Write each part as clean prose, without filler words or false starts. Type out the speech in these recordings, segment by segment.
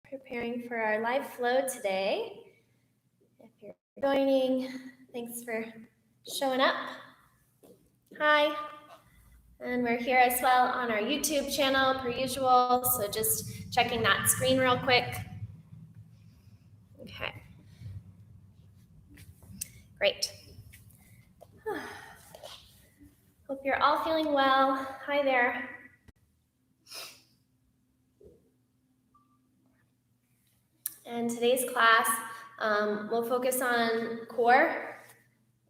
Preparing for our live flow today. If you're joining, thanks for showing up. Hi. And we're here as well on our YouTube channel per usual, so just checking that screen real quick. Okay. Great. Hope you're all feeling well. Hi there. And today's class will focus on core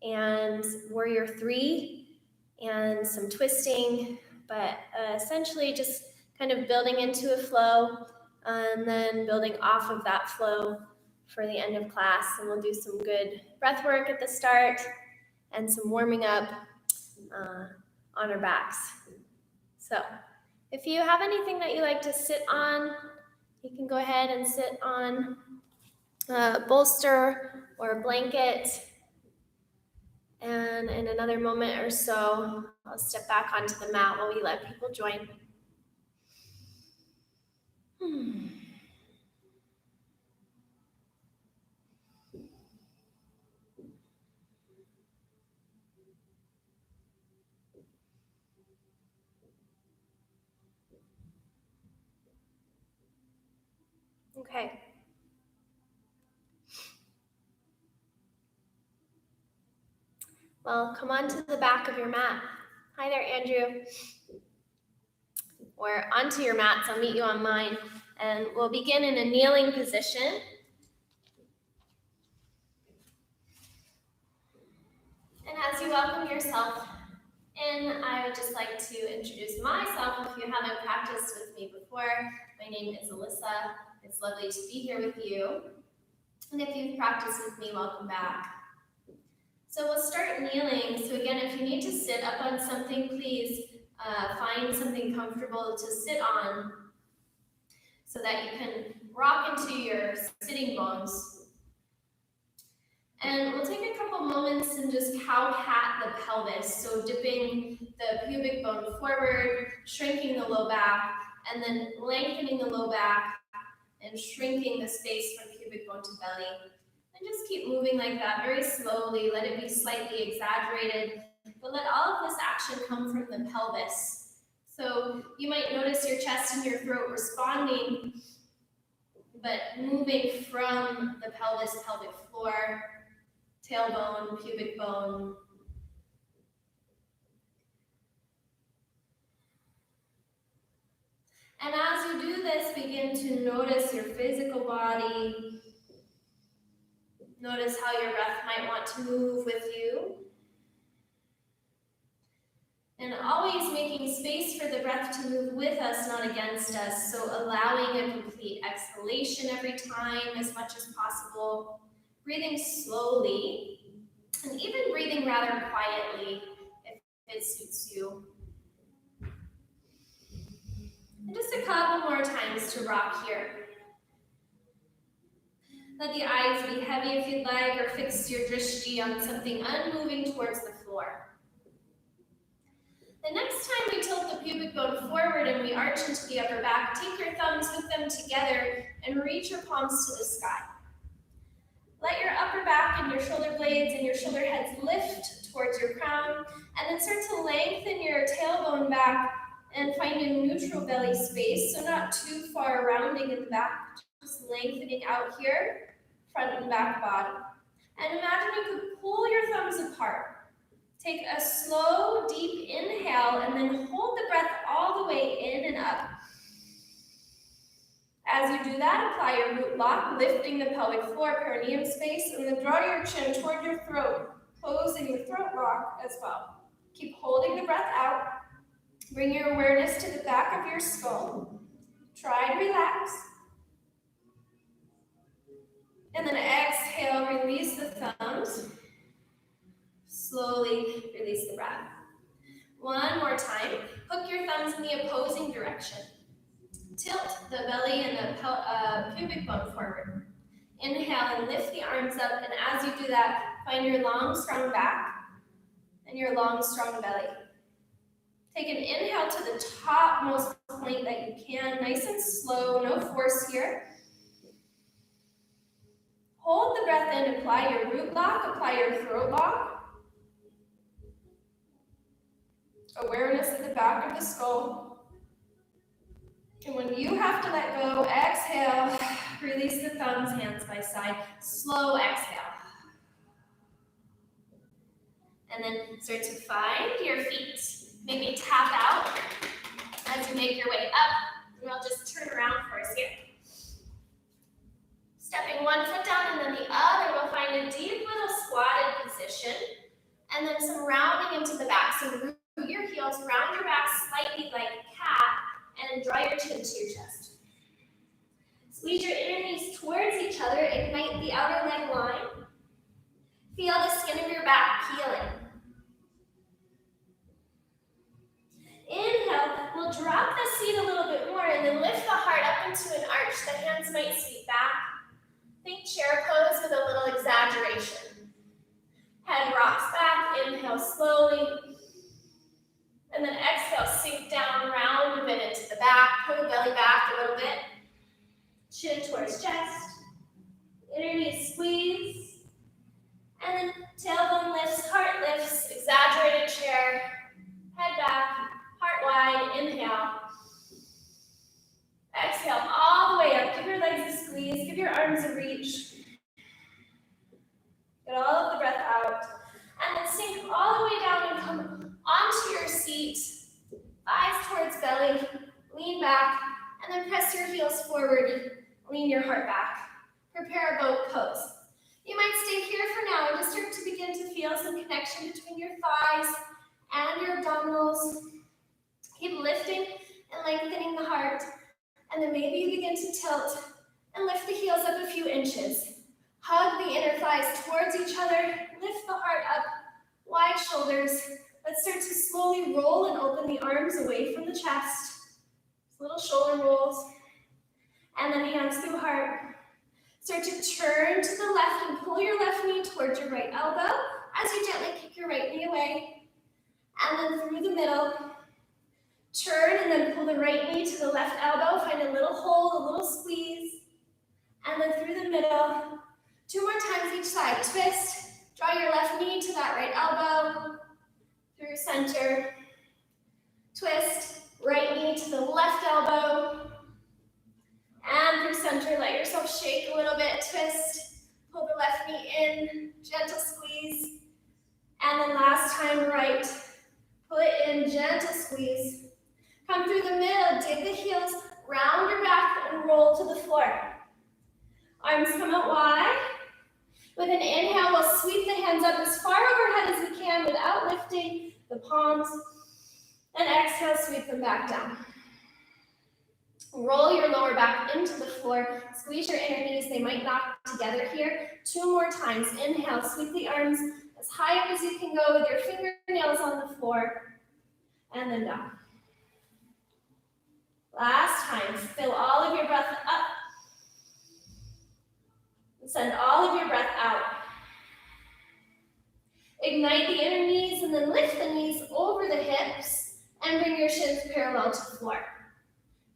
and warrior 3 and some twisting, but essentially just kind of building into a flow and then building off of that flow for the end of class. And we'll do some good breath work at the start and some warming up on our backs. So if you have anything that you like to sit on, you can go ahead and sit on a bolster or a blanket. And in another moment or so, I'll step back onto the mat while we let people join. Okay. Well, come on to the back of your mat. Hi there, Andrew. Or onto your mats, I'll meet you on mine. And we'll begin in a kneeling position. And as you welcome yourself in, I would just like to introduce myself if you haven't practiced with me before. My name is Alissa. It's lovely to be here with you. And if you've practiced with me, welcome back. So we'll start kneeling. So again, if you need to sit up on something, please find something comfortable to sit on so that you can rock into your sitting bones. And we'll take a couple moments and just cow cat the pelvis. So dipping the pubic bone forward, shrinking the low back, and then lengthening the low back and shrinking the space from pubic bone to belly. And just keep moving like that very slowly. Let it be slightly exaggerated, but let all of this action come from the pelvis. So you might notice your chest and your throat responding, but moving from the pelvis, pelvic floor, tailbone, pubic bone. And as you do this, begin to notice your physical body. Notice how your breath might want to move with you. And always making space for the breath to move with us, not against us. So allowing a complete exhalation every time as much as possible. Breathing slowly, and even breathing rather quietly if it suits you. And just a couple more times to rock here. Let the eyes be heavy if you'd like, or fix your drishti on something unmoving towards the floor. The next time we tilt the pubic bone forward and we arch into the upper back, take your thumbs, hook them together, and reach your palms to the sky. Let your upper back and your shoulder blades and your shoulder heads lift towards your crown, and then start to lengthen your tailbone back and find a neutral belly space, so not too far rounding in the back, just lengthening out here. Front and back body. And imagine you could pull your thumbs apart. Take a slow, deep inhale and then hold the breath all the way in and up. As you do that, apply your root lock, lifting the pelvic floor, perineum space, and then draw your chin toward your throat, closing the throat lock as well. Keep holding the breath out. Bring your awareness to the back of your skull. Try to relax. And then exhale, release the thumbs. Slowly release the breath. One more time. Hook your thumbs in the opposing direction. Tilt the belly and the pubic bone forward. Inhale and lift the arms up. And as you do that, find your long, strong back and your long, strong belly. Take an inhale to the topmost point that you can. Nice and slow, no force here. Hold the breath in, apply your root lock, apply your throat lock. Awareness at the back of the skull. And when you have to let go, exhale, release the thumbs, hands by side, slow exhale. And then start to find your feet. Maybe tap out as you make your way up. And I'll just turn around for us here. Stepping one foot down and then the other, we'll find a deep little squatted position. And then some rounding into the back. So root your heels, round your back slightly like a cat, and draw your chin to your chest. Squeeze your inner knees towards each other, ignite the outer leg line. Feel the skin of your back peeling. Inhale, we'll drop the seat a little bit more and then lift the heart up into an arch. The hands might sweep back. Think chair pose with a little exaggeration. Head rocks back, inhale slowly. And then exhale, sink down, round a bit into the back, pull the belly back a little bit. Chin towards chest. Inner knee squeeze. And then tailbone lifts, heart lifts, exaggerated chair. Head back, heart wide, inhale. Exhale all the way up. Give your legs a squeeze, give your arms a reach. Get all of the breath out. And then sink all the way down and come onto your seat. Eyes towards belly, lean back, and then press your heels forward. Lean your heart back. Prepare a boat pose. You might stay here for now and just start to begin to feel some connection between your thighs and your abdominals. Keep lifting and lengthening the heart. And then maybe you begin to tilt and lift the heels up a few inches. Hug the inner thighs towards each other. Lift the heart up, wide shoulders. Let's start to slowly roll and open the arms away from the chest. Little shoulder rolls. And then hands through heart. Start to turn to the left and pull your left knee towards your right elbow as you gently kick your right knee away. And then through the middle. Turn and then pull the right knee to the left elbow. Find a little hold, a little squeeze. And then through the middle. 2 more times each side. Twist. Draw your left knee to that right elbow. Through center. Twist. Right knee to the left elbow. And through center, let yourself shake a little bit. Twist. Pull the left knee in. Gentle squeeze. And then last time, right. Pull it in. Gentle squeeze. Come through the middle. Dig the heels. Round your back and roll to the floor. Arms come out wide. With an inhale, we'll sweep the hands up as far overhead as we can without lifting the palms. And exhale, sweep them back down. Roll your lower back into the floor. Squeeze your inner knees. They might knock together here. 2 more times. Inhale, sweep the arms as high up as you can go with your fingernails on the floor. And then down. Last time. Fill all of your breath up. And send all of your breath out. Ignite the inner knees and then lift the knees over the hips and bring your shins parallel to the floor.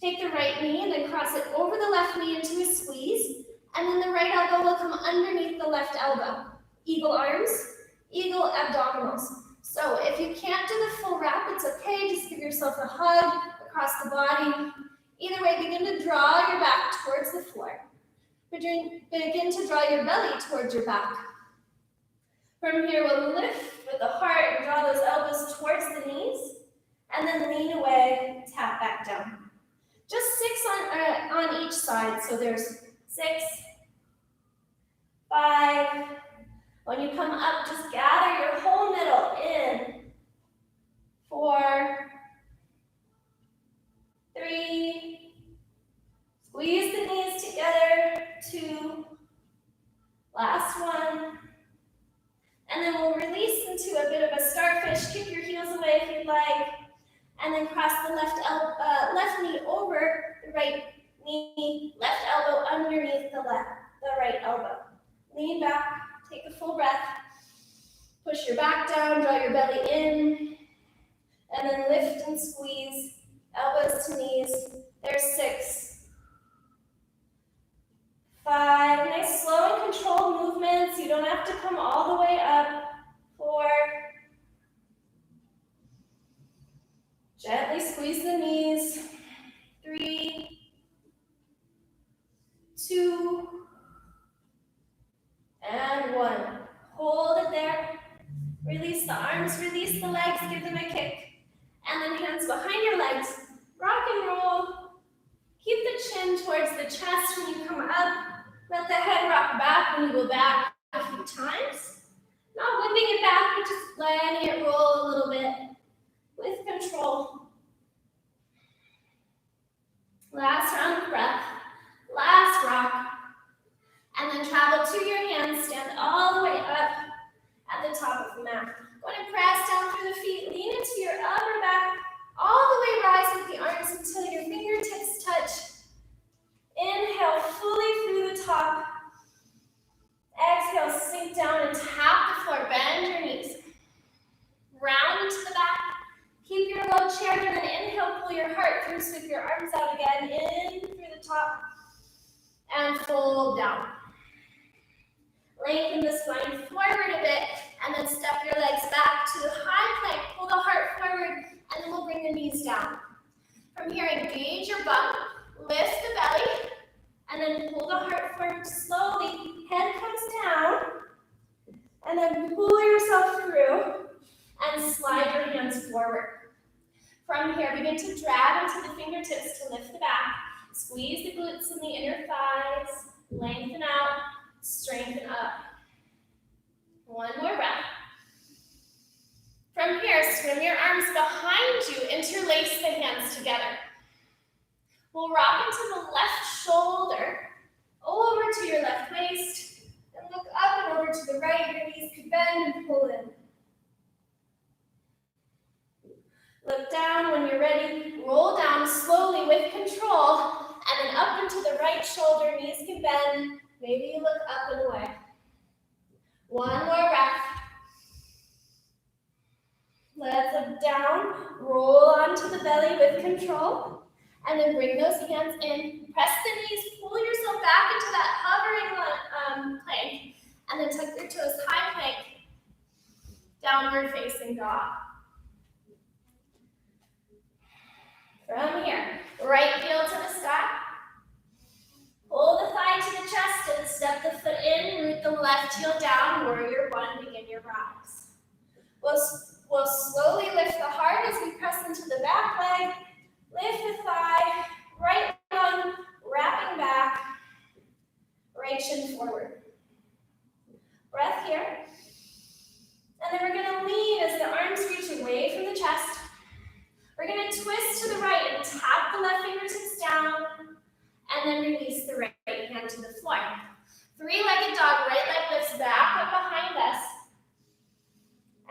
Take the right knee and then cross it over the left knee into a squeeze. And then the right elbow will come underneath the left elbow. Eagle arms, eagle abdominals. So if you can't do the full wrap, it's okay. Just give yourself a hug across the body. Either way, begin to draw your back towards the floor. Begin to draw your belly towards your back. From here, we'll lift with the heart and draw those elbows towards the knees. And then lean away, tap back down. Just 6 on each side. So there's 6, 5. When you come up, just gather your whole middle in. 4, 3. Squeeze the knees together. 2. Last one. And then we'll release into a bit of a starfish. Kick your heels away if you'd like. And then cross the left knee over the right knee, left elbow underneath the right elbow. Lean back, take a full breath. Push your back down, draw your belly in. And then lift and squeeze, elbows to knees. There's 6, 5. Nice slow and controlled have to come all the way up. 4. Gently squeeze the knees. 3, 2, and 1. Hold it there. Release the arms, release the legs, give them a kick. And then hands behind your legs. Rock and roll. Keep the chin towards the chest when you come up. Let the head rock back when you go back a few times. Not whipping it back, but just letting it roll a little bit with control. Last round of breath. Last rock. And then travel to your hands. Stand all the way up at the top of the mat. Go ahead and press down through the feet. Lean into your upper back. All the way rise with the arms until your fingertips touch. Inhale fully through the top. Exhale, sink down and tap the floor. Bend your knees. Round into the back. Keep your low chair and then inhale, pull your heart through. Sweep your arms out again. In through the top. And fold down. Lengthen the spine forward a bit. And then step your legs back to the high plank. Pull the heart forward. And then we'll bring the knees down. From here, engage your bum. Lift the belly. And then pull the heart forward slowly. Head comes down. And then pull yourself through. And slide your hands forward. From here, begin to drag into the fingertips to lift the back. Squeeze the glutes and the inner thighs. Lengthen out. Strengthen up. One more breath. From here, swim your arms behind you. Interlace the hands together. We'll rock into the left shoulder, over to your left waist, and look up and over to the right. Your knees could bend and pull in. Look down when you're ready. Roll down slowly with control, and then up into the right shoulder. Knees can bend. Maybe you look up and away. One more breath. Let's look down. Roll onto the belly with control. And then bring those hands in, press the knees, pull yourself back into that hovering plank, and then tuck your toes, high plank, downward facing dog. From here, right heel to the sky, pull the thigh to the chest and step the foot in, root the left heel down, warrior 1, begin your rise. We'll slowly lift the heart as we press into the back leg. Lift the thigh, right lung, wrapping back, right shin forward. Breath here. And then we're going to lean as the arms reach away from the chest. We're going to twist to the right and tap the left fingertips down, and then release the right hand to the floor. Three-legged dog, right leg lifts back up behind us.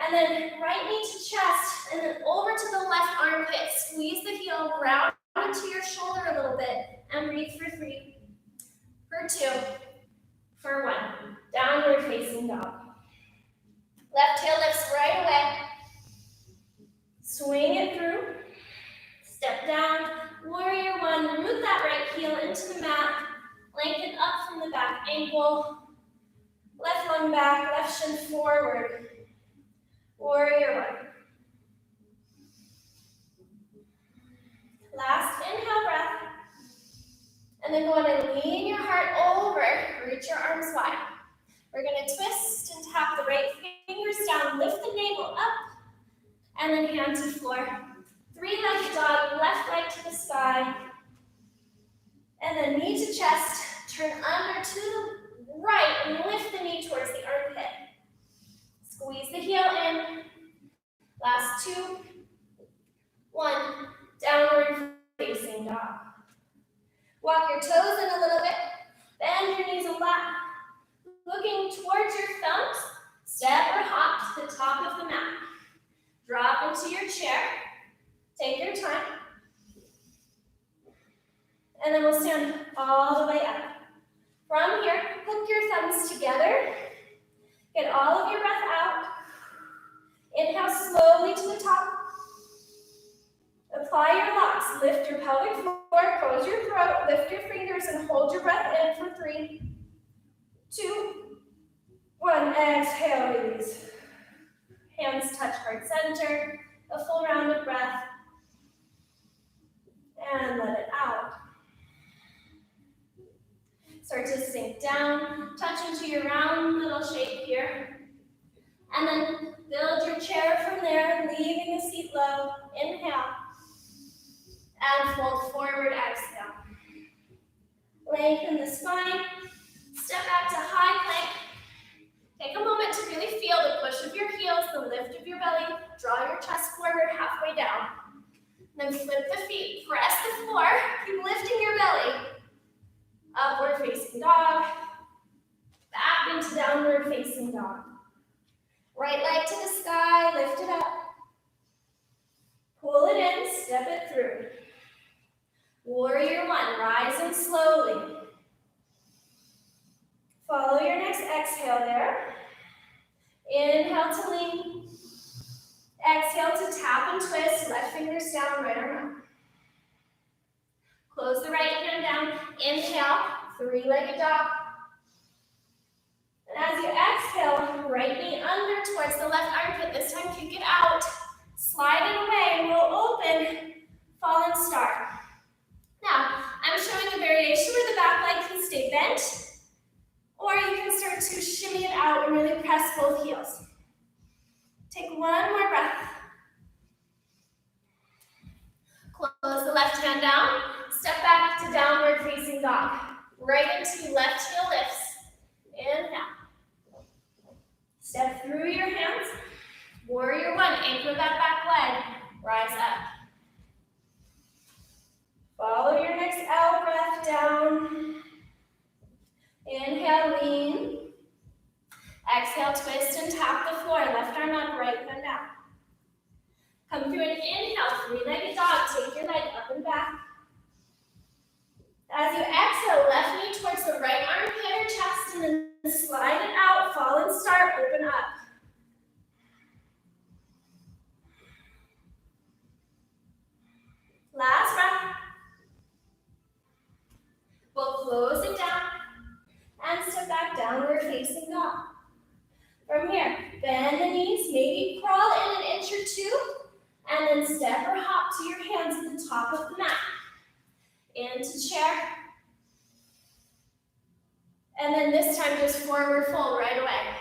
And then right knee to chest, and then over to the left armpit. Squeeze the heel, round into your shoulder a little bit, and breathe for 3, for 2, for 1. Downward facing dog. Left heel lifts right away. Swing it through. Step down. Warrior 1. Root that right heel into the mat. Lengthen up from the back ankle. Left lung back, left shin forward. Warrior 1. Last inhale breath. And then go on and lean your heart over. Reach your arms wide. We're going to twist and tap the right fingers down. Lift the navel up. And then hand to floor. Three-legged dog. Left leg to the sky. And then knee to chest. Turn under to the right and lift the knee towards the armpit. Squeeze the heel in. Last 2, 1. Downward facing dog. Walk your toes in a little bit. Bend your knees a lot. Looking towards your thumbs. Step or hop to the top of the mat. Drop into your chair. Take your time. And then we'll stand all the way up. From here, hook your thumbs together. Get all of your breath out. Inhale slowly to the top. Apply your locks. Lift your pelvic floor, close your throat, lift your fingers, and hold your breath Exhale, release. Hands touch heart center. A full round of breath. And let it out. Start to sink down. Touch into your round little shape here. And then build your chair from there, leaving the seat low. Inhale. And fold forward, exhale. Lengthen the spine. Step back to high plank. Take a moment to really feel the push of your heels, the lift of your belly. Draw your chest forward halfway down. Then flip the feet. Press the floor. Keep lifting your belly. Upward facing dog. Back into downward facing dog. Right leg to the sky. Lift it up. Pull it in. Step it through. Warrior one. Rising slowly. Follow your next exhale there. Inhale to lean. Exhale to tap and twist. Left fingers down, right arm up. Close the right hand down. Inhale, three-legged dog. And as you exhale, right knee under towards the left armpit. This time, kick it out. Slide it away. Roll open. Fallen star. Now, I'm showing a variation where the back leg can stay bent. Or you can start to shimmy it out and really press both heels. Take one more breath. Close the left hand down. Step back to downward facing dog. Right into left heel lifts. Inhale. Step through your hands. Warrior one. Anchor that back leg. Rise up. Follow your next out breath down. Inhale, lean. Exhale, twist and tap the floor. Left arm up, right hand down. Come through an inhale, three-legged dog. Take your leg up and back. As you exhale, left knee towards the right armpit or chest, and then slide it out. Fallen star, open up. Last breath. We'll close it down. And step back, downward facing dog. From here, bend the knees, maybe crawl in an inch or two, and then step or hop to your hands at the top of the mat. Into chair. And then this time, just forward fold right away.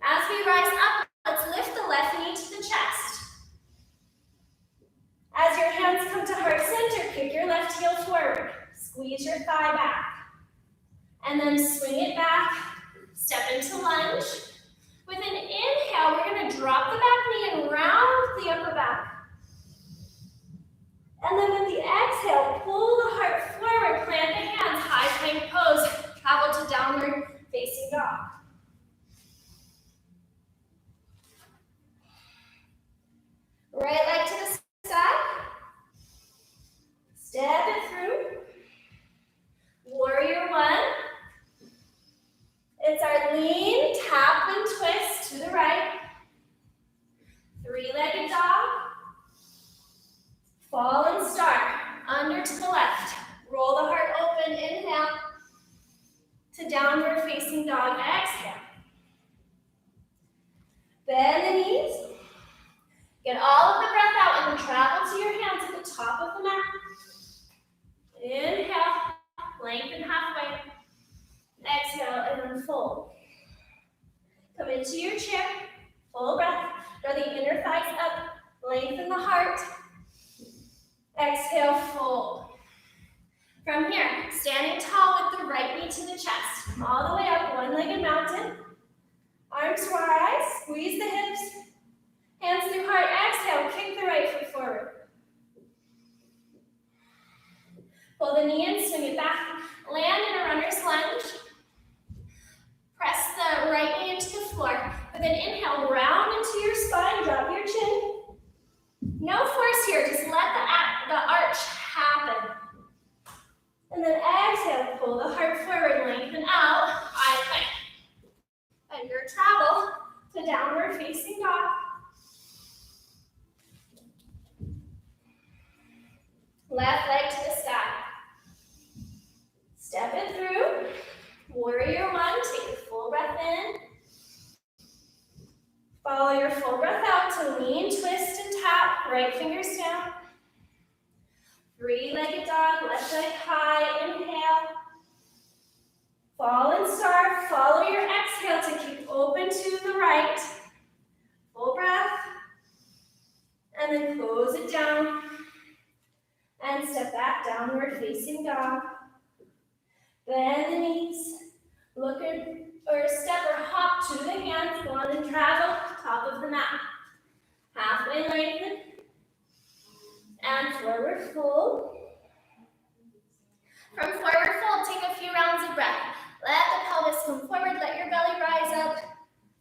As we rise up, let's lift the left knee to the chest. As your hands come to heart center, kick your left heel forward. Squeeze your thigh back. And then swing it back, step into lunge. With an inhale, we're going to drop the back knee and round the upper back. And then with the exhale, pull the heart forward, plant the hands, high plank pose, travel to downward facing dog. Right leg to the side. Step it through. Warrior one. It's our lean, tap and twist to the right. Three-legged dog. Fallen star, under to the left. Roll the heart open, inhale. To downward facing dog, exhale. Bend the knees. Get all of the breath out and then travel to your hands at the top of the mat. Inhale, lengthen halfway. Exhale, and then fold. Come into your chair, full breath. Draw the inner thighs up, lengthen the heart. Exhale, fold. From here, standing tall with the right knee to the chest. All the way up, one-legged mountain. Arms rise, squeeze the hips. Hands through heart, exhale, kick the right foot forward. Pull the knee in, swing it back. Land in a runner's lunge. Press the right knee into the floor. With an inhale, round into your spine, drop your chin. No force here, just let the arch happen. And then exhale, pull the heart forward, lengthen out, high plank. And your travel to downward facing dog. Left leg to the sky. Step it through. Warrior one, take a full breath in. Follow your full breath out to lean, twist, and tap. Right fingers down. Three-legged dog, left leg high. Inhale. Fallen star. Follow your exhale to keep open to the right. Full breath. And then close it down. And step back, downward facing dog. Bend the knees. Look at, or step or hop to the hands. Go on and travel, top of the mat. Halfway lengthen. And forward fold. From forward fold, take a few rounds of breath. Let the pelvis come forward, let your belly rise up.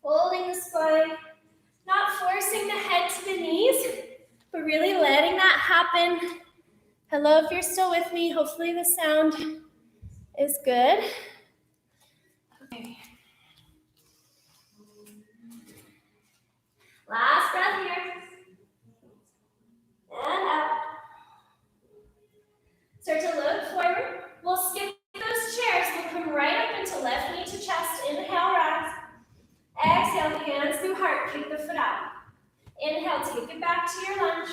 Folding the spine. Not forcing the head to the knees, but really letting that happen. Hello, if you're still with me, hopefully the sound is good. Okay. Last breath here. And out. Start to look forward. We'll skip those chairs. We'll come right up into left knee to chest. Inhale, rise. Exhale, hands through heart. Kick the foot out. Inhale, take it back to your lunge.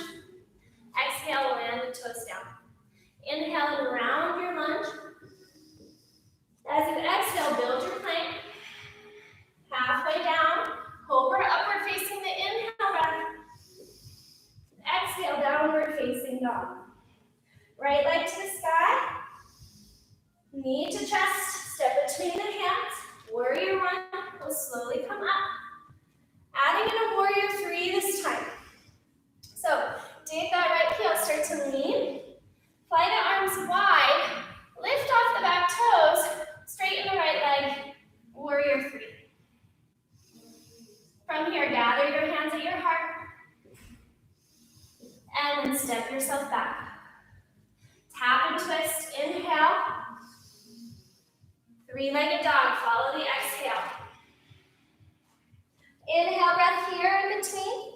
Exhale, land the toes down. Inhale and round your lunge. As you exhale, build your plank. Halfway down, Cobra, upward facing the inhale breath. Exhale, downward facing dog. Right leg to the sky. Knee to chest, step between the hands. Warrior one will slowly come up. Adding in a warrior three this time. So, dig that right heel, start to lean. Fly the arms wide. Lift off the back toes. Straighten the right leg. Warrior three. From here, gather your hands at your heart. And then step yourself back. Tap and twist. Inhale. Three-legged dog. Follow the exhale. Inhale, breath here in between.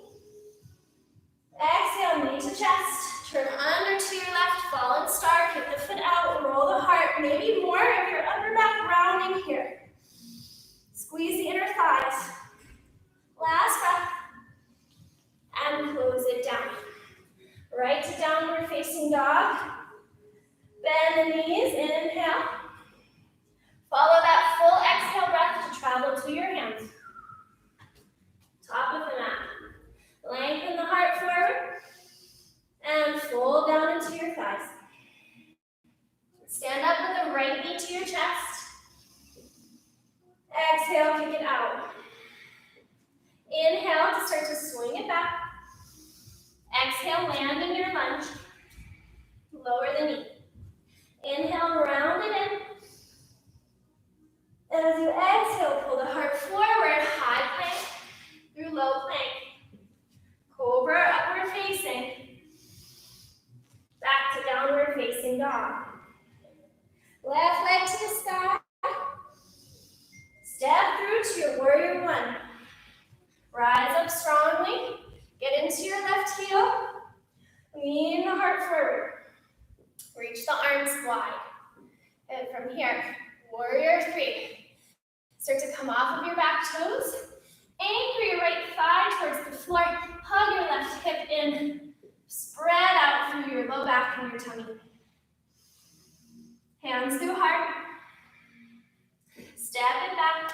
Exhale, knee to chest. Turn under to your left. Fallen star. Kick the foot out. Roll the heart. Maybe more of your upper back rounding here. Squeeze the inner thighs. Last breath. And close it down. Right to downward facing dog. Bend the knees. Inhale. Follow that full exhale breath to travel to your hands. Top of the mat. Lengthen the heart forward. And fold down into your thighs. Stand up with the right knee to your chest. Exhale, kick it out. Inhale to start to swing it back. Exhale, land in your lunge. Lower the knee. Inhale, round it in. And as you exhale, pull the heart forward, high plank through low plank. Cobra, upward facing. Back to downward facing dog. Left leg to the sky. Step through to your warrior one. Rise up strongly. Get into your left heel. Lean the heart forward. Reach the arms wide. And from here, warrior three. Start to come off of your back toes. Anchor your right thigh towards the floor. Hug your left hip in. Spread out through your low back and your tummy. Hands through heart. Step it back.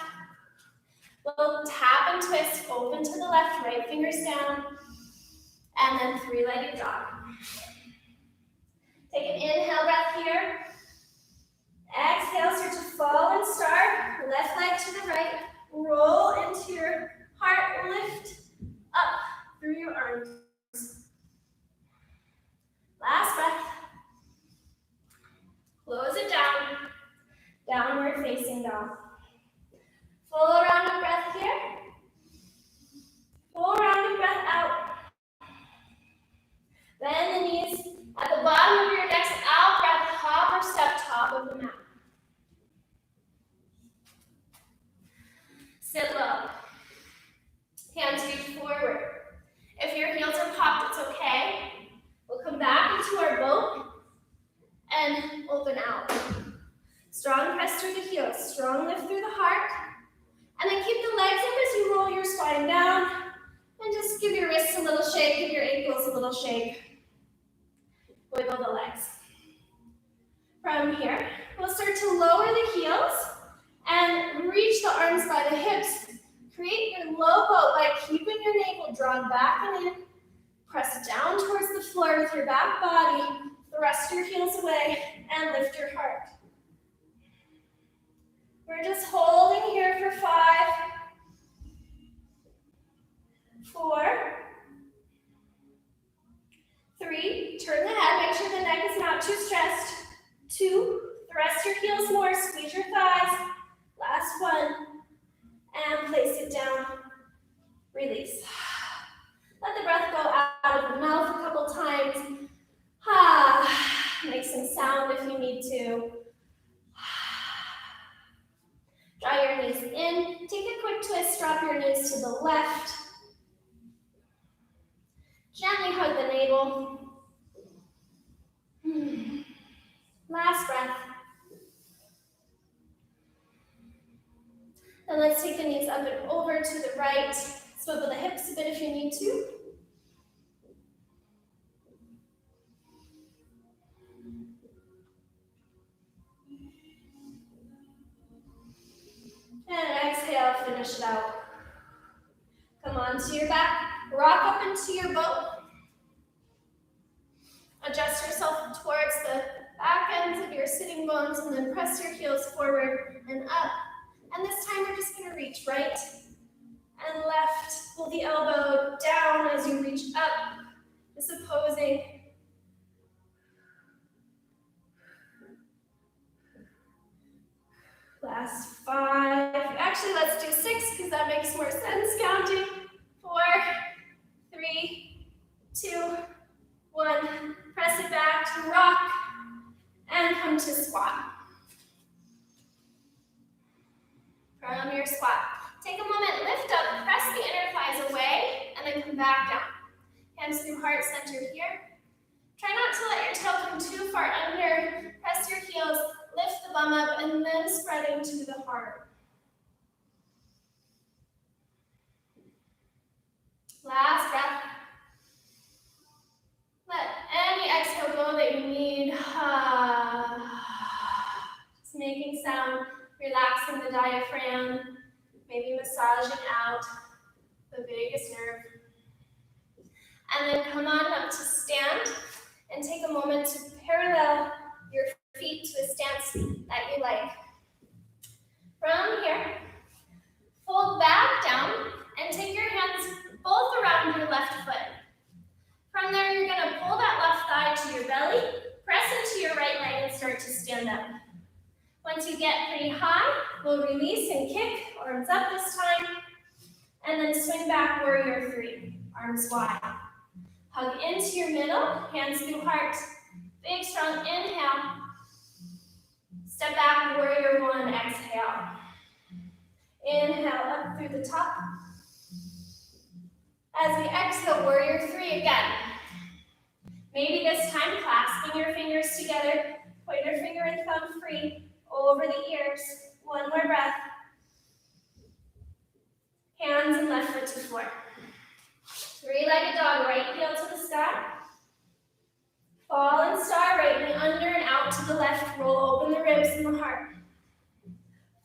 We'll tap and twist, open to the left, right fingers down. And then three-legged dog. Take an inhale breath here. Exhale, start to fall and start. Left leg to the right. Roll into your heart. Lift up through your arms. Last breath. Close it down. Downward facing dog. Full rounding breath here. Full rounding breath out. Bend the knees. At the bottom of your next out breath, hop or step top of the mat. Sit low. Hands reach forward. If your heels are popped, it's okay. We'll come back into our boat and open out. Strong press through the heels. Strong lift through the heart. And then keep the legs up as you roll your spine down. give your wrists a little shake, give your ankles a little shake. Wiggle the legs. From here, we'll start to lower the heels and reach the arms by the hips. Create your low boat by keeping your navel drawn back and in. Press down towards the floor with your back body. Thrust your heels away and lift your heart. We're just holding here for 5, 4, 3, turn the head, make sure the neck is not too stressed. 2, thrust your heels more, squeeze your thighs. Last 1, and place it down. Release. Let the breath go out of the mouth a couple times. Make some sound if you need to. Draw your knees in. Take a quick twist, drop your knees to the left. Gently hug the navel. Last breath. And let's take the knees up and over to the right. Swivel the hips a bit if you need to. And exhale, finish it out. Come on to your back. Rock up into your boat. Adjust yourself towards the back ends of your sitting bones and then press your heels forward and up. And this time we're just going to reach right and left. Pull the elbow down as you reach up, just opposing. Last 5. Actually, let's do 6 because that makes more sense. Counting. 4, 3, 2, 1. Press it back to rock and come to squat. From your squat, take a moment, lift up, press the inner thighs away, and then come back down. Hands through heart center here. Try not to let your tail come too far under. Press your heels, lift the bum up, and then spreading to the heart. Last breath. Let any exhale go that you need. Just making sound, relaxing the diaphragm, maybe massaging out the vagus nerve. And then come on up to stand and take a moment to parallel your feet to a stance that you like. From here, fold back down and take your hands both around your left foot. From there, you're going to pull that left thigh to your belly, press into your right leg and start to stand up. Once you get pretty high, we'll release and kick, arms up this time, and then swing back, warrior 3, arms wide. Hug into your middle, hands through heart. Big, strong inhale. Step back, warrior 1, exhale. Inhale up through the top. As we exhale, warrior 3 again. Maybe this time clasping your fingers together, pointer finger and thumb free over the ears. One more breath. Hands and left foot to floor. 3-legged dog, right heel to the sky. Fallen star, right knee under and out to the left. Roll open the ribs and the heart.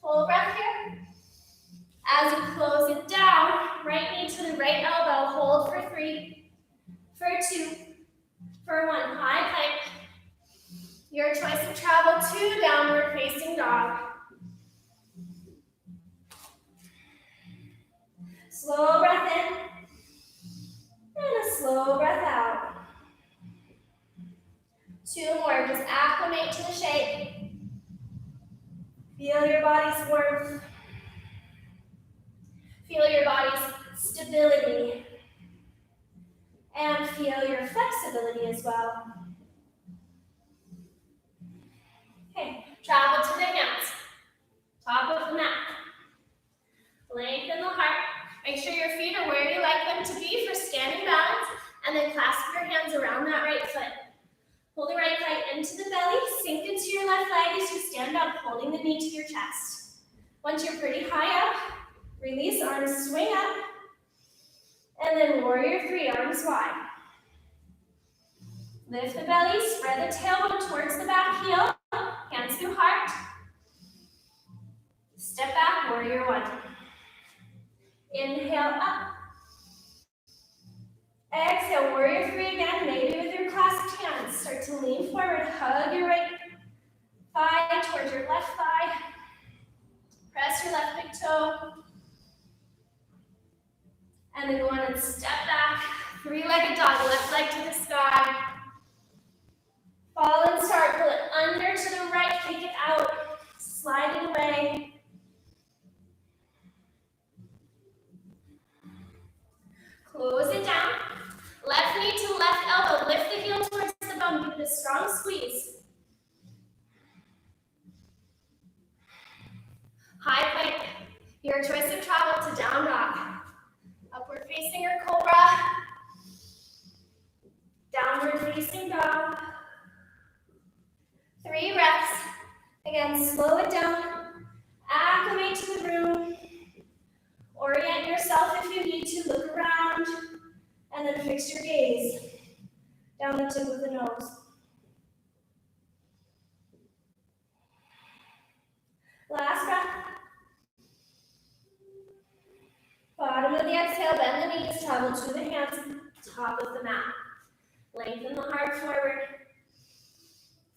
Full breath here. As you close it down, right knee to the right elbow. Hold for 3, for 2, for 1. High plank. Your choice of travel to downward facing dog. Slow breath in. And a slow breath out. 2 more, just acclimate to the shape. Feel your body's warmth. Feel your body's stability. And feel your flexibility as well. Okay, travel to the hands. Top of the mat. Lengthen the heart. Make sure your feet are where you like them to be for standing balance, and then clasp your hands around that right foot. Pull the right thigh into the belly, sink into your left leg as you stand up, holding the knee to your chest. Once you're pretty high up, release, arms swing up, And then warrior three, arms wide. Lift the belly, spread the tailbone towards the back heel, hands through heart. Step back, warrior one. Inhale up. Exhale, warrior three again, maybe with your clasped hands. Start to lean forward, hug your right thigh towards your left thigh. Press your left big toe. And then go on and step back, three-legged dog, left leg to the sky. Fallen start, pull it under to the right, kick it out, slide it away. Close it down. Left knee to left elbow, lift the heel towards the bum, give it a strong squeeze. High plank, your choice of travel to down dog. Upward facing or cobra. Downward facing dog. 3 reps. Again, slow it down. Acclimate to the room. Orient yourself if you need to. Look around. And then fix your gaze down the tip of the nose. Last breath. Bottom of the exhale, bend the knees, travel to the hands, top of the mat. Lengthen the heart forward.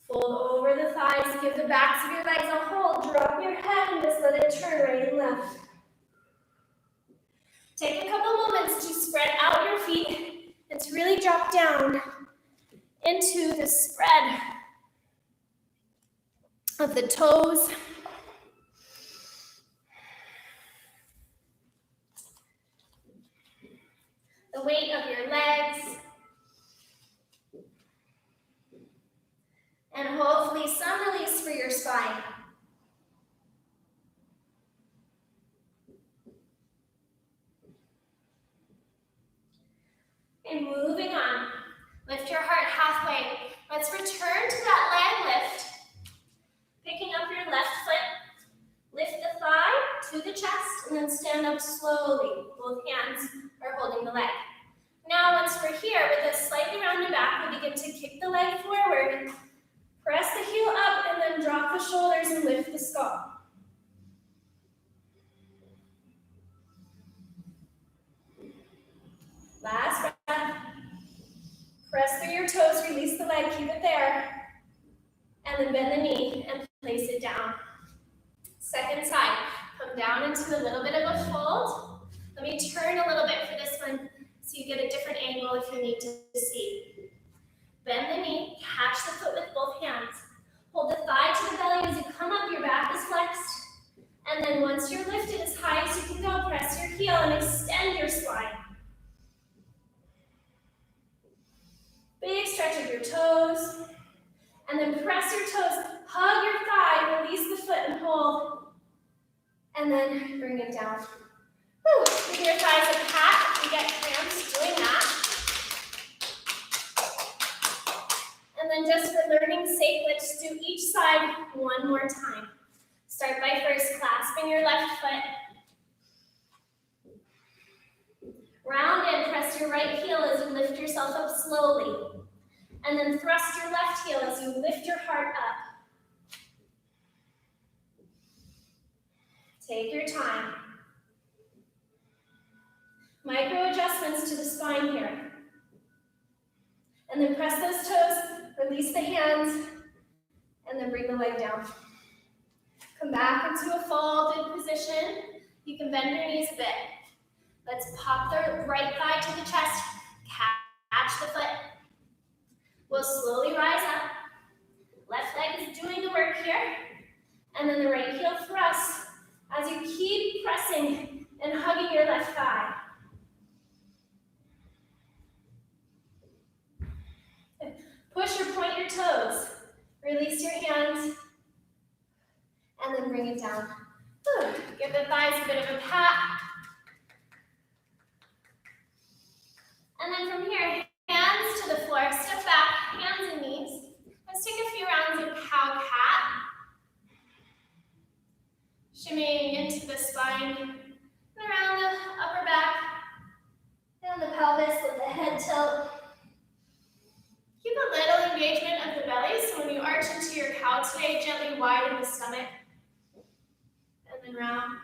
Fold over the thighs, give the backs of your legs a hold. Drop your head and just let it turn right and left. Take a couple moments to spread out your feet and to really drop down into the spread of the toes. The weight of your legs. And hopefully some release for your spine. And moving on. Lift your heart halfway. Let's return to that leg lift. Picking up your left foot. Lift the thigh to the chest and then stand up slowly. Both hands are holding the leg. Now once we're here with a slightly rounded back, we begin to kick the leg forward. Press the heel up and then drop the shoulders and lift the skull. Last breath. Press through your toes, release the leg, keep it there. And then bend the knee and place it down. Second side, come down into a little bit of a fold. Let me turn a little bit for this one so you get a different angle if you need to see. Bend the knee, catch the foot with both hands. Hold the thigh to the belly as you come up, your back is flexed. And then once you're lifted as high as you can go, press your heel and extend your spine. Big stretch of your toes. And then press your toes, hug your thigh, release the foot and hold. And then bring it down. Woo. Give your thighs a pat if you get cramps doing that. And then just for learning's sake, let's do each side one more time. Start by first clasping your left foot. Round in, press your right heel as you lift yourself up slowly. And then thrust your left heel as you lift your heart up. Take your time. Micro adjustments to the spine here. And then press those toes, release the hands, and then bring the leg down. Come back into a folded position. You can bend your knees a bit. Let's pop the right thigh to the chest, catch the foot. We'll slowly rise up. Left leg is doing the work here. And then the right heel thrust as you keep pressing and hugging your left thigh. Push or point your toes. Release your hands. And then bring it down. Give the thighs a bit of a pat. And then from here, hands to the floor. Step back, hands and knees. Let's take a few rounds of cow-cat. Shimmying into the spine, and around the upper back, and pelvis, let the head tilt. Keep a little engagement of the belly, so when you arch into your cow today, gently widen the stomach. And then round.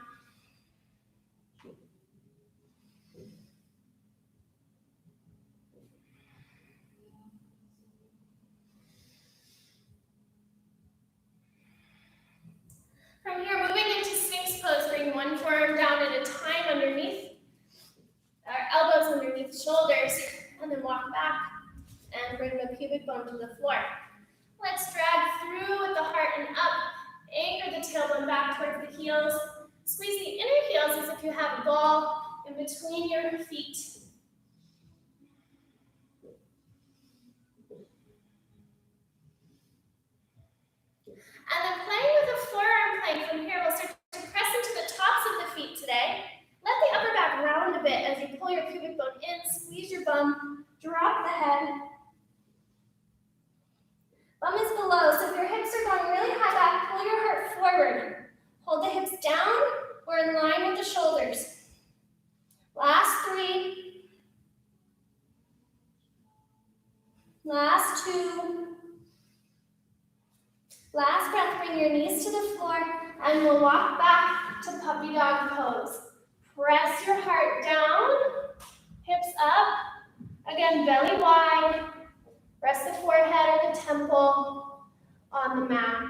From here, moving into Sphinx pose, bring one forearm down at a time underneath, our elbows underneath the shoulders, and then walk back and bring the pubic bone to the floor. Let's drag through with the heart and up, anchor the tailbone back towards the heels, squeeze the inner heels as if you have a ball in between your feet. And then playing with a forearm plank from here, we'll start to press into the tops of the feet today. Let the upper back round a bit as you pull your pubic bone in, squeeze your bum, drop the head. Bum is below, so if your hips are going really high back, pull your heart forward. Hold the hips down, we're in line with the shoulders. Last 3. Last 2. Last breath, bring your knees to the floor, and we'll walk back to puppy dog pose. Press your heart down, hips up. Again, belly wide. Rest the forehead or the temple on the mat.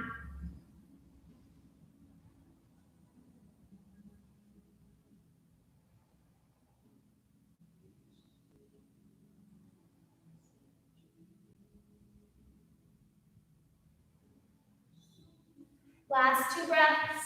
Last 2 breaths.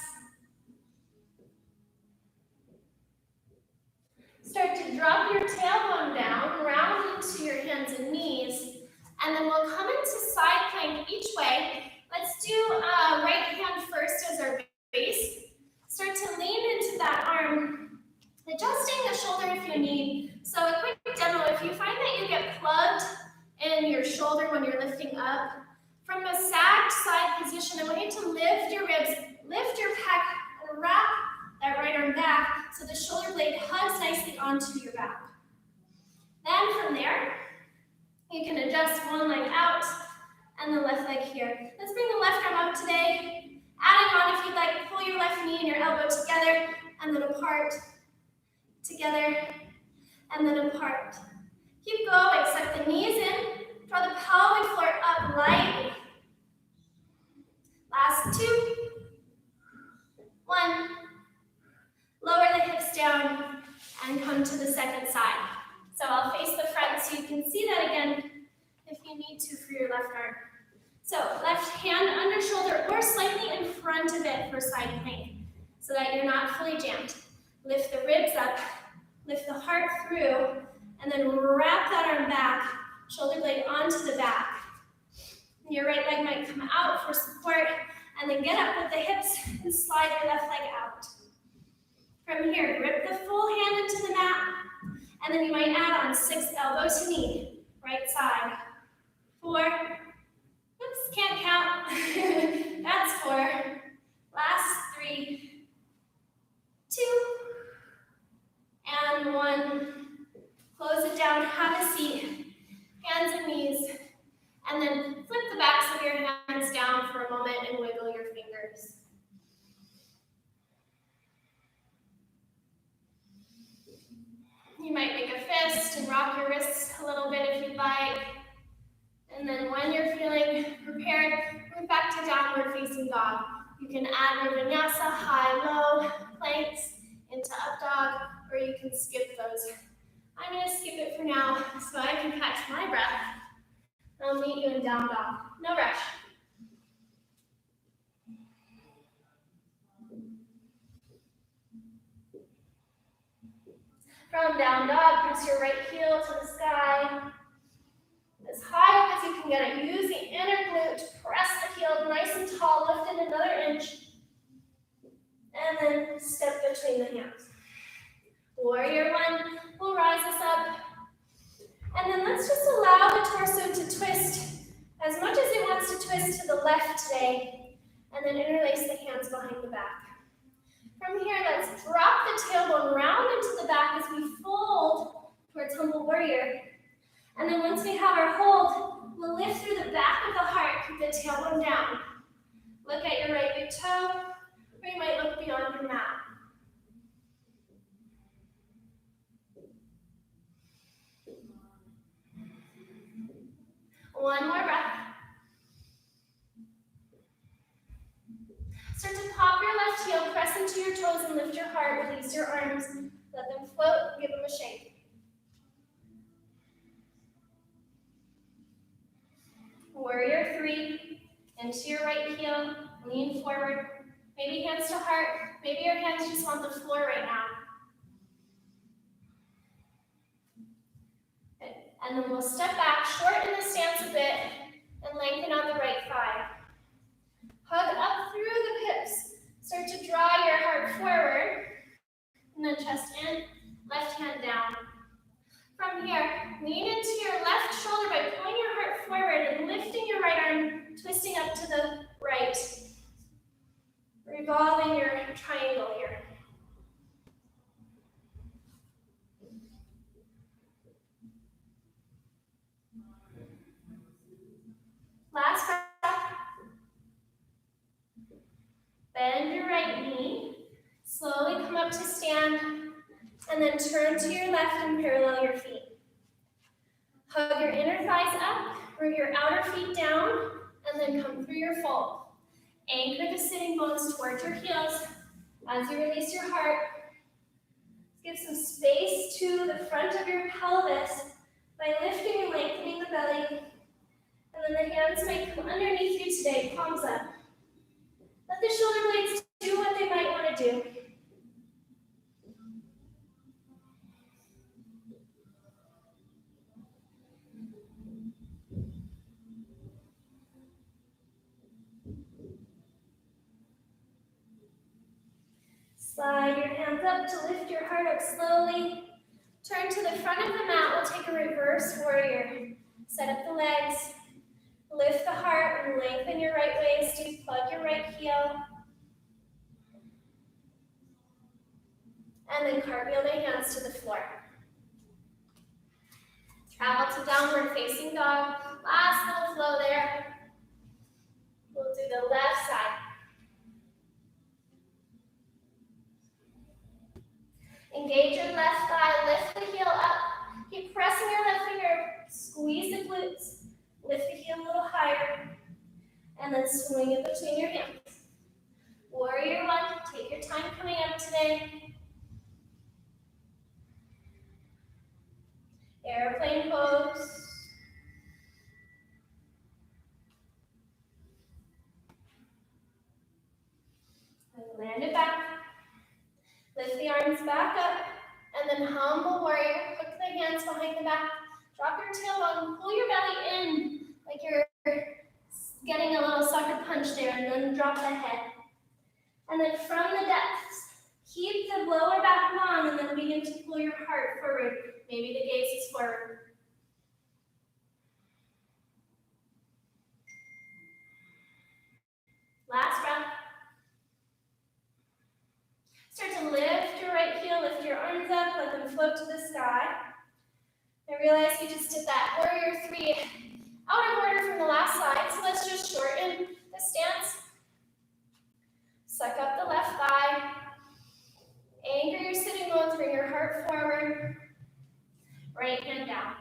Start to drop your tailbone down, round into your hands and knees, and then we'll come into side plank each way. Let's do right hand first as our base. Start to lean into that arm, adjusting the shoulder if you need. So a quick demo, if you find that you get plugged in your shoulder when you're lifting up, from a sagged side position, I want you to lift your ribs, lift your pec, and wrap that right arm back so the shoulder blade hugs nicely onto your back. Then from there, you can adjust one leg out and the left leg here. Let's bring the left arm up today. Adding on if you'd like, pull your left knee and your elbow together and then apart, together, and then apart. Keep going, suck the knees in, draw the pelvic floor up lightly. Last 2. 1. Lower the hips down and come to the second side. So I'll face the front so you can see that again if you need to for your left arm. So left hand under shoulder or slightly in front of it for side plank so that you're not fully jammed. Lift the ribs up, lift the heart through, and then wrap that arm back, shoulder blade onto the back. Your right leg might come out for support, and then get up with the hips and slide your left leg out. From here, grip the full hand into the mat, and then you might add on 6 elbow to knee, right side. 4, oops, can't count, that's 4. Last 3, 2, and 1. Close it down, have a seat, hands and knees, and then flip the backs of your hands down for a moment and wiggle your fingers. You might make a fist and rock your wrists a little bit if you'd like. And then when you're feeling prepared, move back to downward facing dog. You can add your vinyasa, high-low planks into up dog, or you can skip those. I'm going to skip it for now so I can catch my breath. I'll meet you in down dog. No rush. From down dog, press your right heel to the sky. As high up as you can get it. Use the inner glute to press the heel nice and tall. Lift it another inch. And then step between the hands. Warrior 1 will rise us up. And then let's just allow the torso to twist as much as it wants to twist to the left today. And then interlace the hands behind the back. From here, let's drop the tailbone round into the back as we fold towards humble warrior. And then once we have our hold, we'll lift through the back of the heart, keep the tailbone down. Look at your right big toe, or you might look beyond your mat. One more breath. Start to pop your left heel, press into your toes and lift your heart. Release your arms, let them float, give them a shake. Warrior 3, into your right heel, lean forward. Maybe hands to heart, maybe your hands just want the floor right now. Good. And then we'll step back, shorten the stance a bit, and lengthen out the right thigh. Hug up through the hips. Start to draw your heart forward, and then chest in, left hand down. From here, lean into your left shoulder by pulling your heart forward and lifting your right arm, twisting up to the right. Revolving your triangle here. Last breath. Bend your right knee. Slowly come up to stand, and then turn to your left and parallel your feet. Hug your inner thighs up, bring your outer feet down, and then come through your fold. Anchor the sitting bones towards your heels as you release your heart. Give some space to the front of your pelvis by lifting and lengthening the belly. And then the hands might come underneath you today, palms up. Let the shoulder blades do what they might want to do. Slide your hands up to lift your heart up slowly. Turn to the front of the mat. We'll take a reverse warrior. Set up the legs. Lift the heart and lengthen your right waist. Plug your right heel. And then cartwheel the hands to the floor. Travel to downward facing dog. Last little flow there. We'll do the left side. Engage your left thigh, lift the heel up. Keep pressing your left finger, squeeze the glutes. Lift the heel a little higher, and then swing it between your hands. Warrior 1, take your time coming up today. Airplane pose. And land it back. Lift the arms back up, and then humble warrior. Hook the hands behind the back. Drop your tailbone, pull your belly in like you're getting a little sucker punch there, and then drop the head. And then from the depths, keep the lower back long, and then begin to pull your heart forward. Maybe the gaze is forward. Last breath. Start to lift your right heel, lift your arms up, let them float to the sky. I realize we just did that warrior 3 out of order from the last slide, so let's just shorten the stance. Suck up the left thigh. Anchor your sitting bones, bring your heart forward. Right hand down.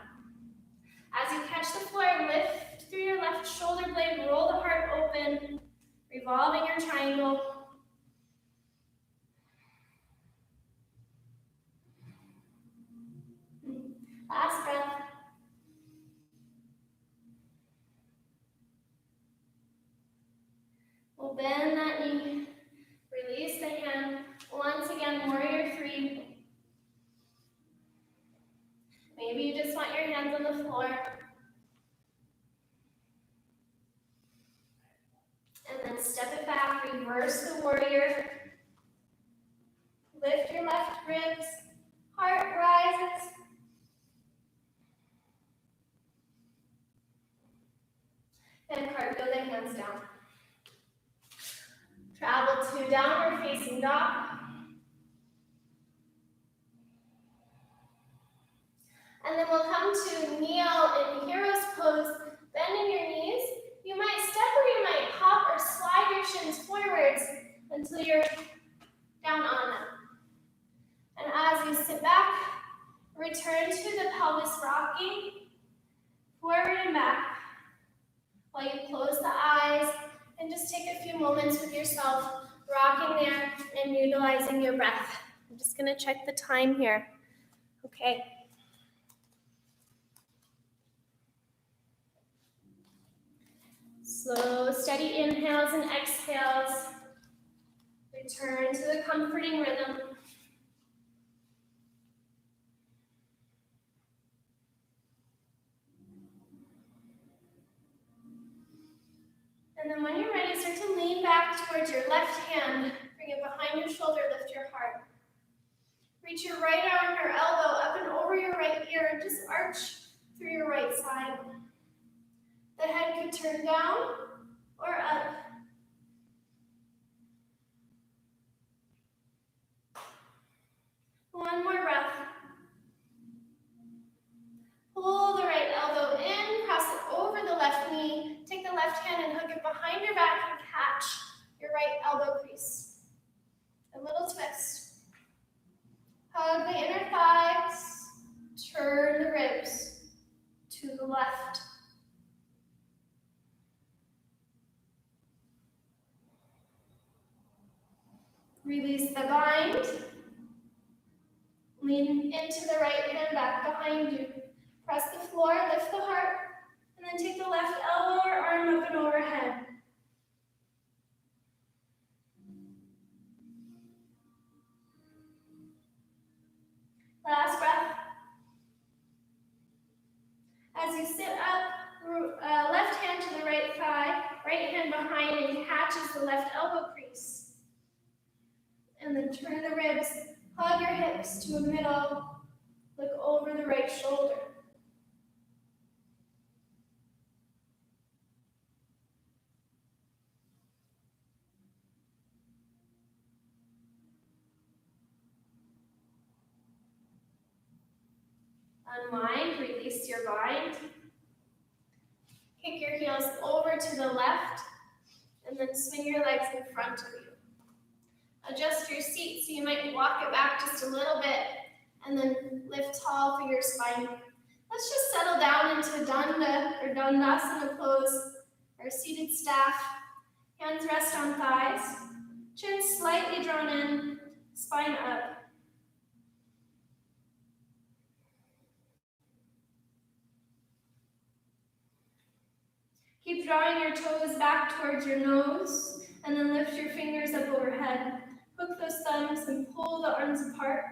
As you catch the floor, lift through your left shoulder blade, roll the heart open, revolving your triangle. Last breath. We'll bend that knee, release the hand. Once again, warrior 3. Maybe you just want your hands on the floor. And then step it back, reverse the warrior. Lift your left ribs, heart rises. And cartwheel the hands down. Travel to downward facing dog. And then we'll come to kneel in hero's pose, bending your knees. You might step or you might hop or slide your shins forwards until you're down on them. And as you sit back, return to the pelvis rocking, forward and back, while you close the eyes and just take a few moments with yourself, rocking there and utilizing your breath. I'm just gonna check the time here. Okay. Slow, steady inhales and exhales. Return to the comforting rhythm. And then when you're ready, start to lean back towards your left hand. Bring it behind your shoulder, lift your heart. Reach your right arm or elbow up and over your right ear and just arch through your right side. The head could turn down or up. One more breath. Pull the right elbow in, cross it over the left knee. Take the left hand and hook it behind your back and catch your right elbow crease. A little twist. Hug the inner thighs. Turn the ribs to the left. Release the bind. Lean into the right hand back behind you. Press the floor, lift the heart, and then take the left elbow or arm up and overhead. Last breath. As you sit up, left hand to the right thigh, right hand behind and catches the left elbow crease. And then turn the ribs, hug your hips to a middle, look over the right shoulder. Unwind, release your bind. Kick your heels over to the left, and then swing your legs in front of you. Adjust your seat so you might walk it back just a little bit, and then lift tall through your spine. Let's just settle down into Danda or Dandasana pose, or seated staff. Hands rest on thighs, chin slightly drawn in, spine up. Keep drawing your toes back towards your nose, and then lift your fingers up overhead. Hook those thumbs and pull the arms apart.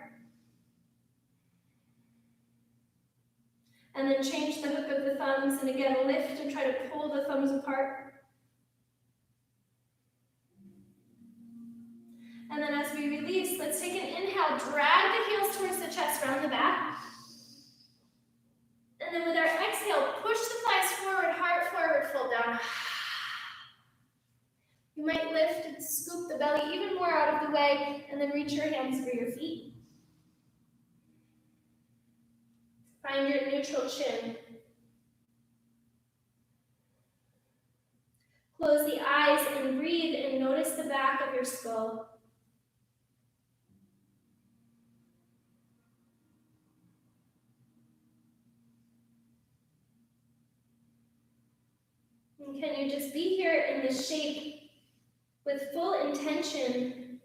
And then change the hook of the thumbs, and again lift and try to pull the thumbs apart. And then as we release, let's take an inhale, drag the heels towards the chest, round the back. And then with our exhale, push the thighs forward, heart forward, fold down. You might lift and scoop the belly even more out of the way, and then reach your hands for your feet. Find your neutral chin. Close the eyes and breathe and notice the back of your skull. And can you just be here in this shape with full intention?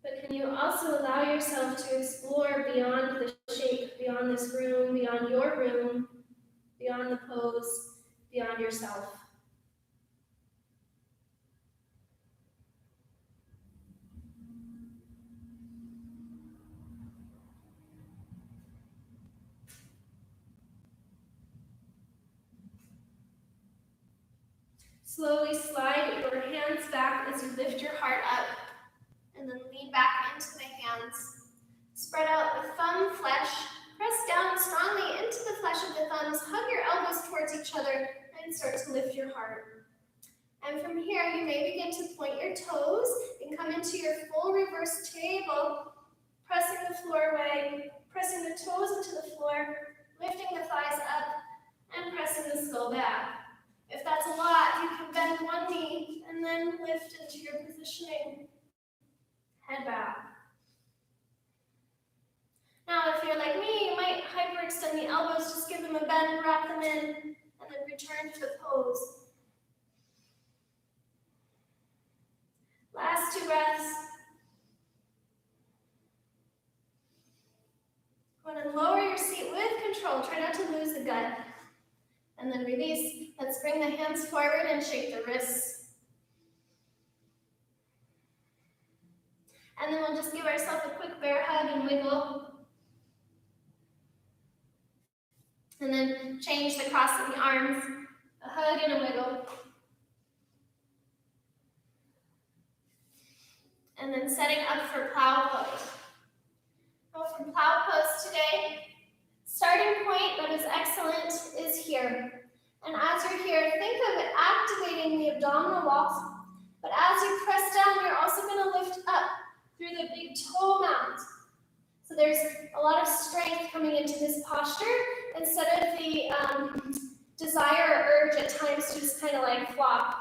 But can you also allow yourself to explore beyond the shape, beyond this room, beyond your room, beyond the pose, beyond yourself? Slowly slide your hands back as you lift your heart up, and then lean back into the hands. Spread out the thumb flesh, press down strongly into the flesh of the thumbs, hug your elbows towards each other, and start to lift your heart. And from here, you may begin to point your toes and come into your full reverse table, pressing the floor away, pressing the toes into the floor, lifting the thighs up, and pressing the skull back. If that's a lot, you can bend one knee and then lift into your positioning. Head back. Now, if you're like me, you might hyperextend the elbows, just give them a bend, wrap them in, and then return to the pose. Last 2 breaths. Go ahead and lower your seat with control. Try not to lose the gut. And then release. Let's bring the hands forward and shake the wrists. And then we'll just give ourselves a quick bear hug and wiggle. And then change the cross of the arms. A hug and a wiggle. And then setting up for plow pose. Go from plow pose today. Starting point that is excellent is here. And as you're here, think of activating the abdominal walls. But as you press down, you're also going to lift up through the big toe mount. So there's a lot of strength coming into this posture instead of the desire or urge at times to just kind of like flop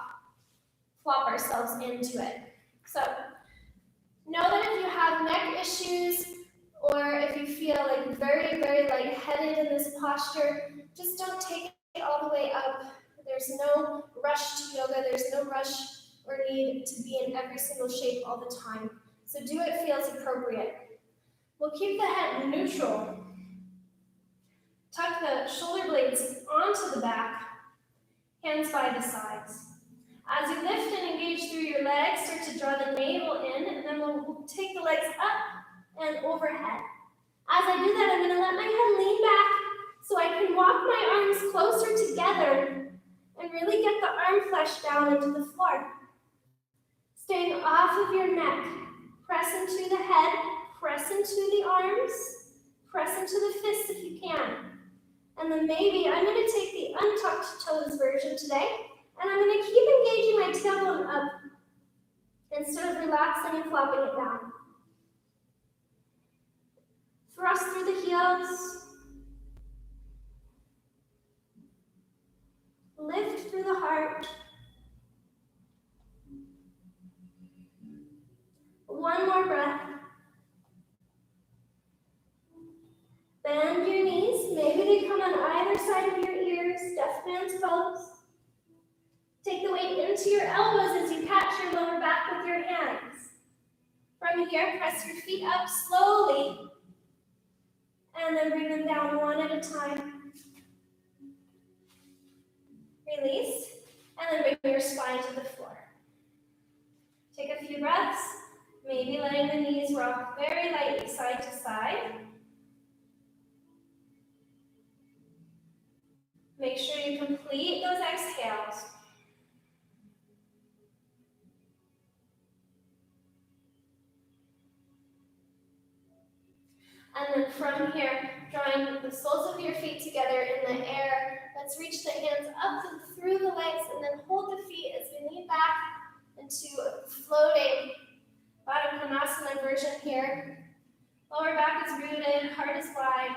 ourselves into it. So know that if you have neck issues or if you feel like very, very lightheaded in this posture, just don't take it all the way up. There's no rush to yoga. There's no rush or need to be in every single shape all the time. So do what feels appropriate. We'll keep the head neutral. Tuck the shoulder blades onto the back, hands by the sides. As you lift and engage through your legs, start to draw the navel in, and then we'll take the legs up and overhead. As I do that, I'm going to let my head lean back so I can walk my arms closer together and really get the arm flesh down into the floor. Staying off of your neck, press into the head, press into the arms, press into the fists if you can. And then maybe I'm going to take the untucked toes version today, and I'm going to keep engaging my tailbone up instead of relaxing and flopping it down. Thrust through the heels. Lift through the heart. One more breath. Bend your knees. Maybe they come on either side of your ears. Deaf man's pose. Take the weight into your elbows as you catch your lower back with your hands. From here, press your feet up slowly. And then bring them down one at a time. Release. And then bring your spine to the floor. Take a few breaths. Maybe letting the knees rock very lightly side to side. Make sure you complete those exhales. And then from here, drawing the soles of your feet together in the air, let's reach the hands up and through the legs and then hold the feet as we lean back into floating Baddha Konasana version here. Lower back is rooted, heart is wide.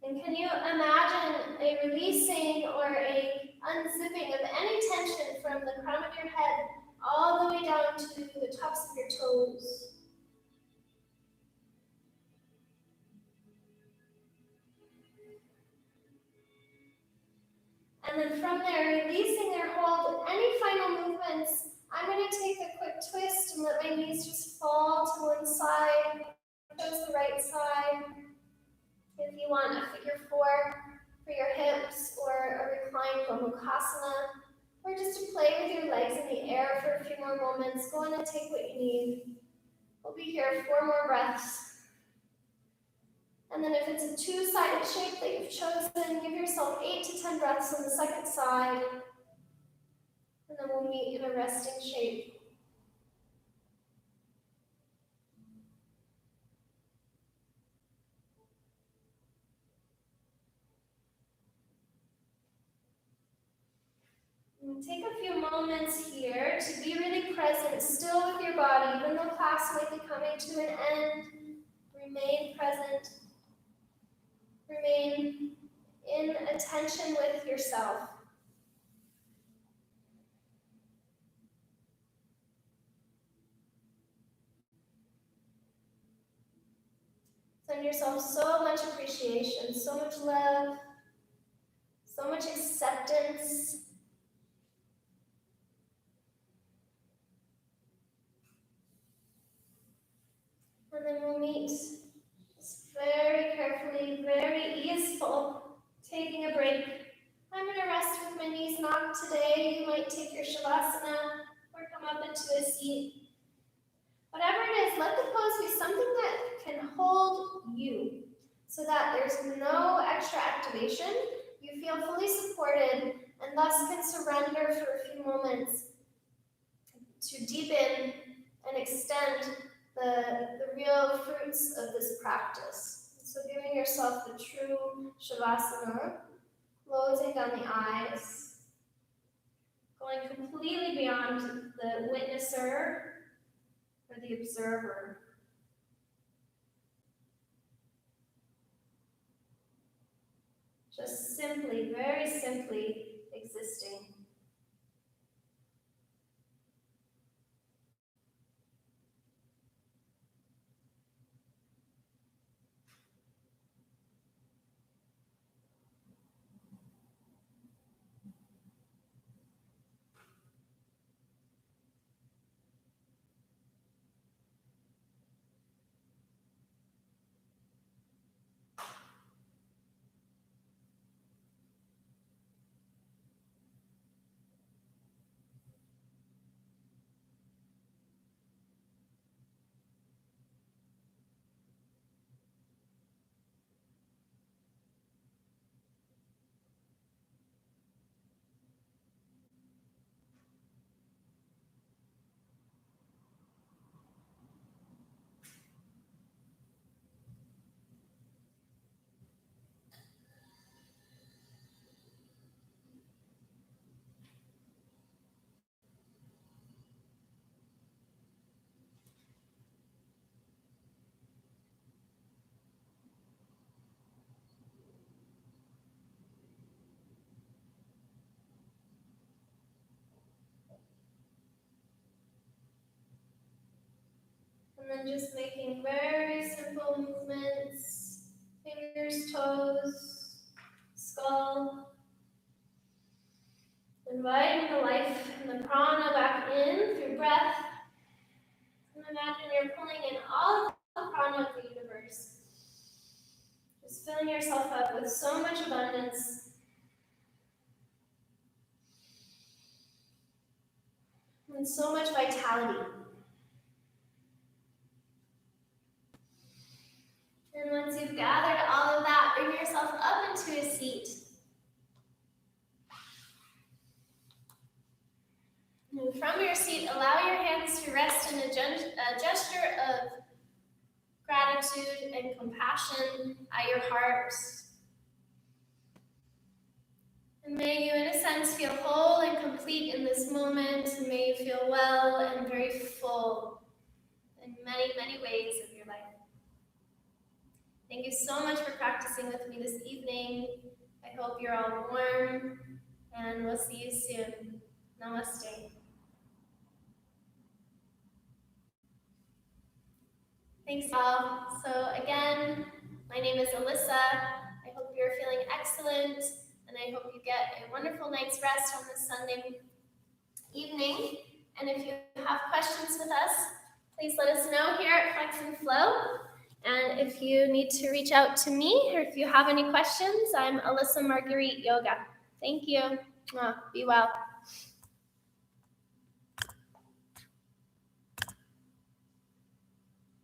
And can you imagine a releasing or a unzipping of any tension from the crown of your head all the way down to the tops of your toes? And then from there, releasing their hold, any final movements, I'm going to take a quick twist and let my knees just fall to one side, toes the right side. If you want a figure 4 for your hips or a reclined Gomukhasana, or just to play with your legs in the air for a few more moments, go on and take what you need. We'll be here 4 more breaths. And then if it's a 2-sided shape that you've chosen, give yourself 8 to 10 breaths on the second side. And then we'll meet in a resting shape. Take a few moments here to be really present, still with your body, even though class might be coming to an end. Remain present. Remain in attention with yourself. Send yourself so much appreciation, so much love, so much acceptance. And then we'll meet just very carefully, very easeful, taking a break. I'm going to rest with my knees knocked today. You might take your Shavasana or come up into a seat. Whatever it is, let the pose be something that can hold you so that there's no extra activation. You feel fully supported and thus can surrender for a few moments to deepen and extend the real fruits of this practice. So giving yourself the true Shavasana, closing down the eyes, going completely beyond the witnesser or the observer. Just simply, very simply existing. And then just making very simple movements, fingers, toes, skull. Inviting the life and the prana back in through breath. And imagine you're pulling in all of the prana of the universe. Just filling yourself up with so much abundance. And so much vitality. And once you've gathered all of that, bring yourself up into a seat. And from your seat, allow your hands to rest in a gesture of gratitude and compassion at your heart. And may you, in a sense, feel whole and complete in this moment. And may you feel well and very full in many, many ways of your life. Thank you so much for practicing with me this evening. I hope you're all warm, and we'll see you soon. Namaste. Thanks all. So again, my name is Alissa. I hope you're feeling excellent, and I hope you get a wonderful night's rest on this Sunday evening. And if you have questions with us, please let us know here at Flex and Flow. And if you need to reach out to me, or if you have any questions, I'm Alissa Marguerite Yoga. Thank you. Be well.